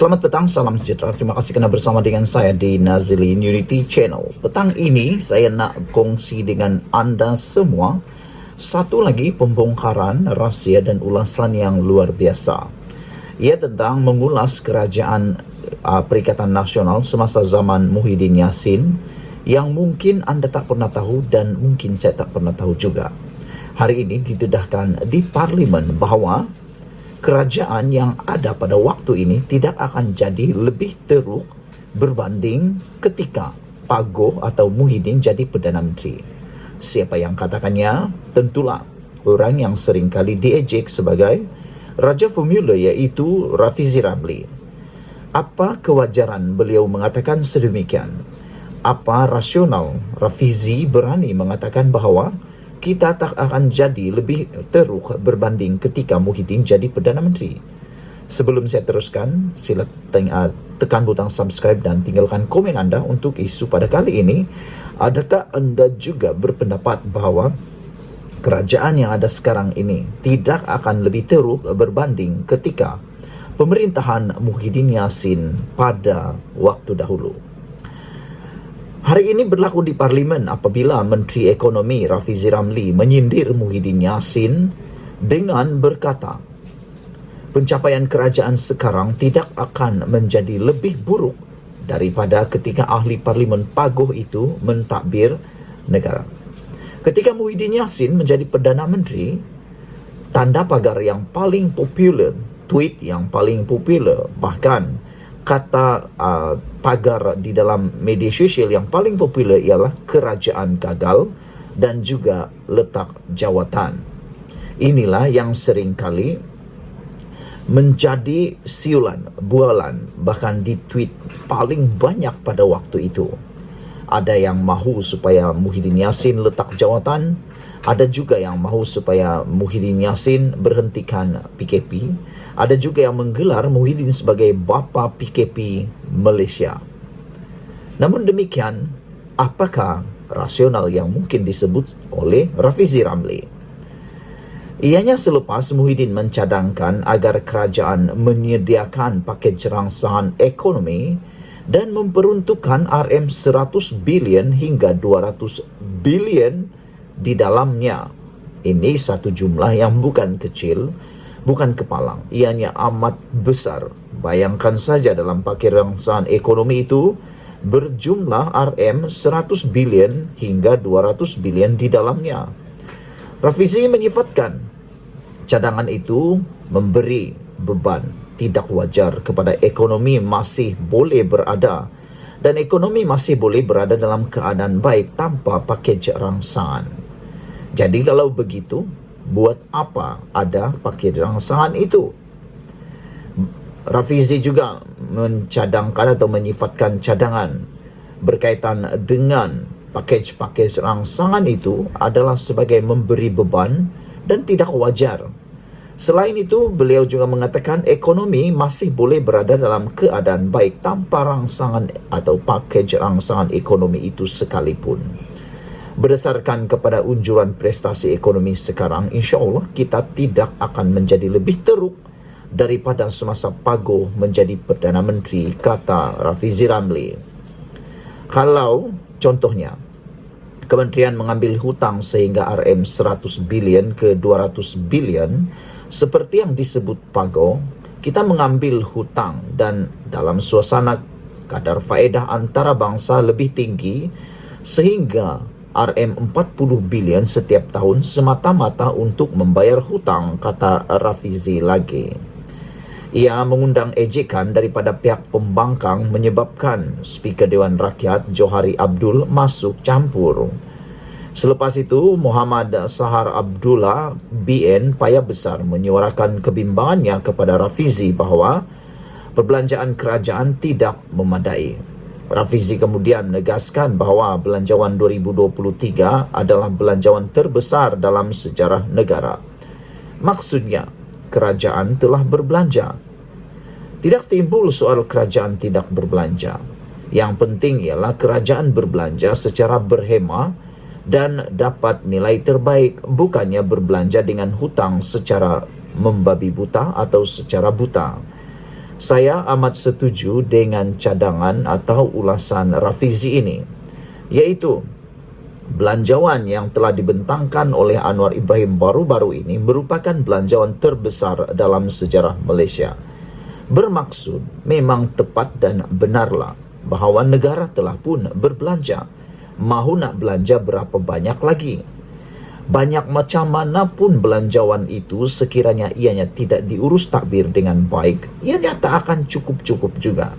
Selamat petang, salam sejahtera. Terima kasih kerana bersama dengan saya di Nazilin Unity Channel. Petang ini saya nak kongsi dengan anda semua satu lagi pembongkaran rahsia dan ulasan yang luar biasa. Ia tentang mengulas kerajaan Perikatan Nasional semasa zaman Muhyiddin Yassin yang mungkin anda tak pernah tahu dan mungkin saya tak pernah tahu juga. Hari ini didedahkan di Parlimen bahawa kerajaan yang ada pada waktu ini tidak akan jadi lebih teruk berbanding ketika Pak Goh atau Muhyiddin jadi Perdana Menteri. Siapa yang katakannya? Tentulah orang yang seringkali diejek sebagai Raja Formula, iaitu Rafizi Ramli. Apa kewajaran beliau mengatakan sedemikian? Apa rasional Rafizi berani mengatakan bahawa kita tak akan jadi lebih teruk berbanding ketika Muhyiddin jadi Perdana Menteri? Sebelum saya teruskan, sila tekan butang subscribe dan tinggalkan komen anda untuk isu pada kali ini. Adakah anda juga berpendapat bahawa kerajaan yang ada sekarang ini tidak akan lebih teruk berbanding ketika pemerintahan Muhyiddin Yassin pada waktu dahulu? Hari ini berlaku di Parlimen apabila Menteri Ekonomi Rafizi Ramli menyindir Muhyiddin Yassin dengan berkata, pencapaian kerajaan sekarang tidak akan menjadi lebih buruk daripada ketika ahli Parlimen Pak Goh itu mentadbir negara. Ketika Muhyiddin Yassin menjadi Perdana Menteri, tanda pagar yang paling popular, tweet yang paling popular, bahkan kata pagar di dalam media sosial yang paling popular ialah kerajaan gagal dan juga letak jawatan. Inilah yang seringkali menjadi siulan, bualan, bahkan di tweet paling banyak pada waktu itu. Ada yang mahu supaya Muhyiddin Yassin letak jawatan, ada juga yang mahu supaya Muhyiddin Yassin berhentikan PKP, ada juga yang menggelar Muhyiddin sebagai bapa PKP Malaysia. Namun demikian, apakah rasional yang mungkin disebut oleh Rafizi Ramli? Ianya selepas Muhyiddin mencadangkan agar kerajaan menyediakan pakej rangsangan ekonomi dan memperuntukkan RM100 bilion hingga 200 bilion di dalamnya. Ini satu jumlah yang bukan kecil, bukan kepalang. Ianya amat besar. Bayangkan saja dalam pakej rangsangan ekonomi itu berjumlah RM100 bilion hingga 200 bilion di dalamnya. Rafizi menyifatkan cadangan itu memberi beban tidak wajar kepada ekonomi masih boleh berada dan ekonomi masih boleh berada dalam keadaan baik tanpa pakej rangsangan. Jadi kalau begitu, buat apa ada pakej rangsangan itu? Rafizi juga mencadangkan atau menyifatkan cadangan berkaitan dengan pakej-pakej rangsangan itu adalah sebagai memberi beban dan tidak wajar. Selain itu, beliau juga mengatakan ekonomi masih boleh berada dalam keadaan baik tanpa rangsangan atau pakej rangsangan ekonomi itu sekalipun. Berdasarkan kepada unjuran prestasi ekonomi sekarang, insya-Allah kita tidak akan menjadi lebih teruk daripada semasa Pak Goh menjadi Perdana Menteri, kata Rafizi Ramli. Kalau contohnya Kementerian mengambil hutang sehingga RM100 bilion ke 200 bilion seperti yang disebut Pak Goh, kita mengambil hutang dan dalam suasana kadar faedah antarabangsa lebih tinggi sehingga RM40 bilion setiap tahun semata-mata untuk membayar hutang, kata Rafizi lagi. Ia mengundang ejekan daripada pihak pembangkang menyebabkan Speaker Dewan Rakyat Johari Abdul masuk campur. Selepas itu, Muhammad Sahar Abdullah BN payah besar menyuarakan kebimbangannya kepada Rafizi bahawa perbelanjaan kerajaan tidak memadai. Rafizi kemudian menegaskan bahawa belanjawan 2023 adalah belanjawan terbesar dalam sejarah negara. Maksudnya, kerajaan telah berbelanja. Tidak timbul soal kerajaan tidak berbelanja. Yang penting ialah kerajaan berbelanja secara berhema dan dapat nilai terbaik, bukannya berbelanja dengan hutang secara membabi buta atau secara buta. Saya amat setuju dengan cadangan atau ulasan Rafizi ini, yaitu belanjawan yang telah dibentangkan oleh Anwar Ibrahim baru-baru ini merupakan belanjawan terbesar dalam sejarah Malaysia. Bermaksud memang tepat dan benarlah bahawa negara telah pun berbelanja. Mahu nak belanja berapa banyak lagi? Banyak macam mana pun belanjawan itu, sekiranya ianya tidak diurus takbir dengan baik, ianya tak akan cukup-cukup juga.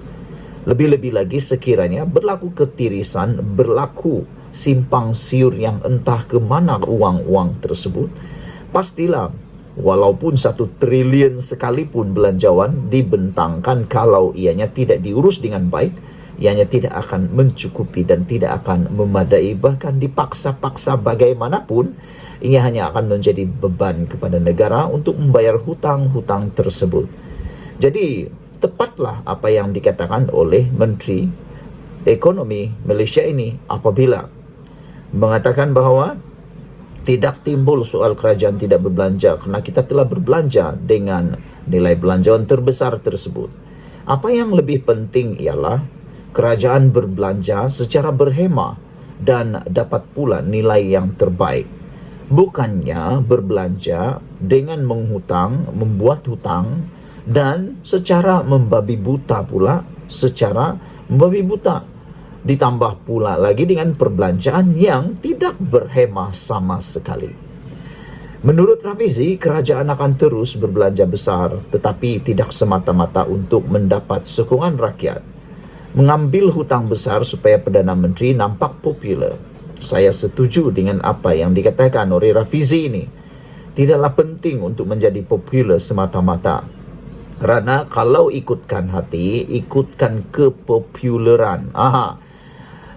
Lebih-lebih lagi sekiranya berlaku ketirisan, berlaku simpang siur yang entah ke mana uang-uang tersebut, pastilah walaupun 1 trilion sekalipun belanjawan dibentangkan, kalau ianya tidak diurus dengan baik, ianya tidak akan mencukupi dan tidak akan memadai. Bahkan dipaksa-paksa bagaimanapun, ia hanya akan menjadi beban kepada negara untuk membayar hutang-hutang tersebut. Jadi tepatlah apa yang dikatakan oleh Menteri Ekonomi Malaysia ini apabila mengatakan bahawa tidak timbul soal kerajaan tidak berbelanja kerana kita telah berbelanja dengan nilai belanjawan terbesar tersebut. Apa yang lebih penting ialah kerajaan berbelanja secara berhemah dan dapat pula nilai yang terbaik. Bukannya berbelanja dengan menghutang, membuat hutang dan secara membabi buta pula, ditambah pula lagi dengan perbelanjaan yang tidak berhemah sama sekali. Menurut Rafizi, kerajaan akan terus berbelanja besar, tetapi tidak semata-mata untuk mendapat sokongan rakyat. Mengambil hutang besar supaya Perdana Menteri nampak popular. Saya setuju dengan apa yang dikatakan oleh Rafizi ini. Tidaklah penting untuk menjadi popular semata-mata. Kerana kalau ikutkan hati, ikutkan kepopularan.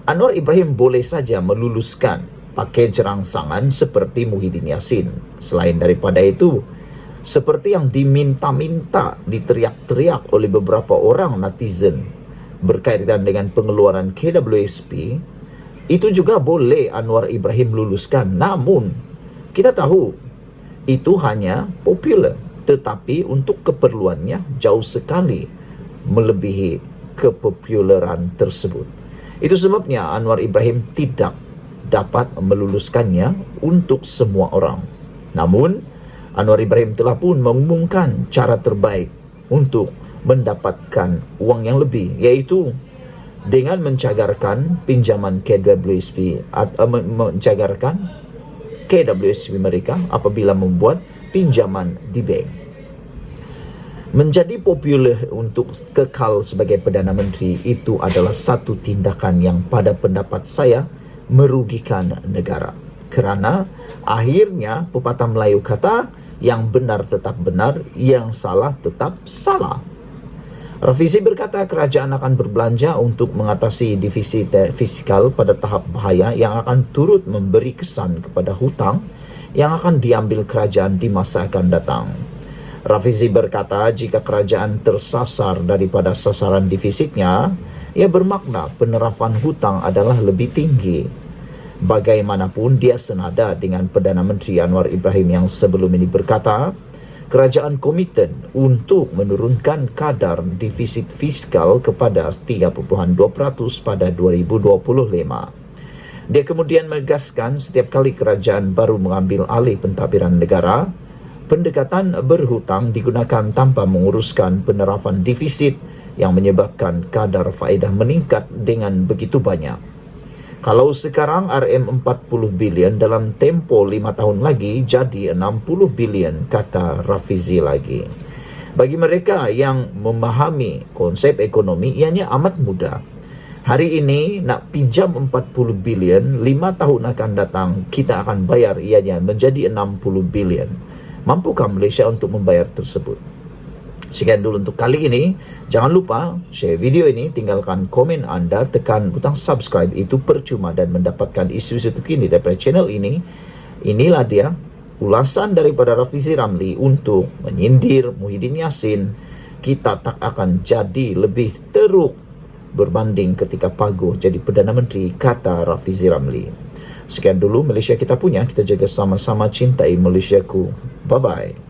Anwar Ibrahim boleh saja meluluskan pakej rangsangan seperti Muhyiddin Yassin. Selain daripada itu, seperti yang diminta-minta, diteriak-teriak oleh beberapa orang netizen berkaitan dengan pengeluaran KWSP, itu juga boleh Anwar Ibrahim luluskan. Namun kita tahu itu hanya popular, tetapi untuk keperluannya jauh sekali melebihi kepopularan tersebut. Itu sebabnya Anwar Ibrahim tidak dapat meluluskannya untuk semua orang. Namun Anwar Ibrahim telah pun mengumumkan cara terbaik untuk mendapatkan uang yang lebih, yaitu dengan mencagarkan pinjaman KWSP atau mencagarkan KWSP mereka apabila membuat pinjaman di bank. Menjadi popular untuk kekal sebagai Perdana Menteri itu adalah satu tindakan yang pada pendapat saya merugikan negara. Kerana akhirnya pepatah Melayu kata, yang benar tetap benar, yang salah tetap salah. Rafizi berkata kerajaan akan berbelanja untuk mengatasi defisit fiskal pada tahap bahaya yang akan turut memberi kesan kepada hutang yang akan diambil kerajaan di masa akan datang. Rafizi berkata jika kerajaan tersasar daripada sasaran defisitnya, ia bermakna penerapan hutang adalah lebih tinggi. Bagaimanapun dia senada dengan Perdana Menteri Anwar Ibrahim yang sebelum ini berkata, kerajaan komited untuk menurunkan kadar defisit fiskal kepada 3.2% pada 2025. Dia kemudian menegaskan setiap kali kerajaan baru mengambil alih pentadbiran negara, pendekatan berhutang digunakan tanpa menguruskan penerapan defisit yang menyebabkan kadar faedah meningkat dengan begitu banyak. Kalau sekarang RM40 bilion, dalam tempoh 5 tahun lagi jadi 60 bilion, kata Rafizi lagi. Bagi mereka yang memahami konsep ekonomi, ianya amat mudah. Hari ini nak pinjam 40 bilion, 5 tahun akan datang kita akan bayar ianya menjadi 60 bilion. Mampukah Malaysia untuk membayar tersebut? Sekian dulu untuk kali ini. Jangan lupa share video ini, tinggalkan komen anda, tekan butang subscribe, itu percuma dan mendapatkan isu-isu terkini daripada channel ini. Inilah dia ulasan daripada Rafizi Ramli untuk menyindir Muhyiddin Yassin. Kita tak akan jadi lebih teruk berbanding ketika Paguh jadi Perdana Menteri, kata Rafizi Ramli. Sekian dulu Malaysia kita punya, kita jaga sama-sama, cintai Malaysiaku. Bye-bye.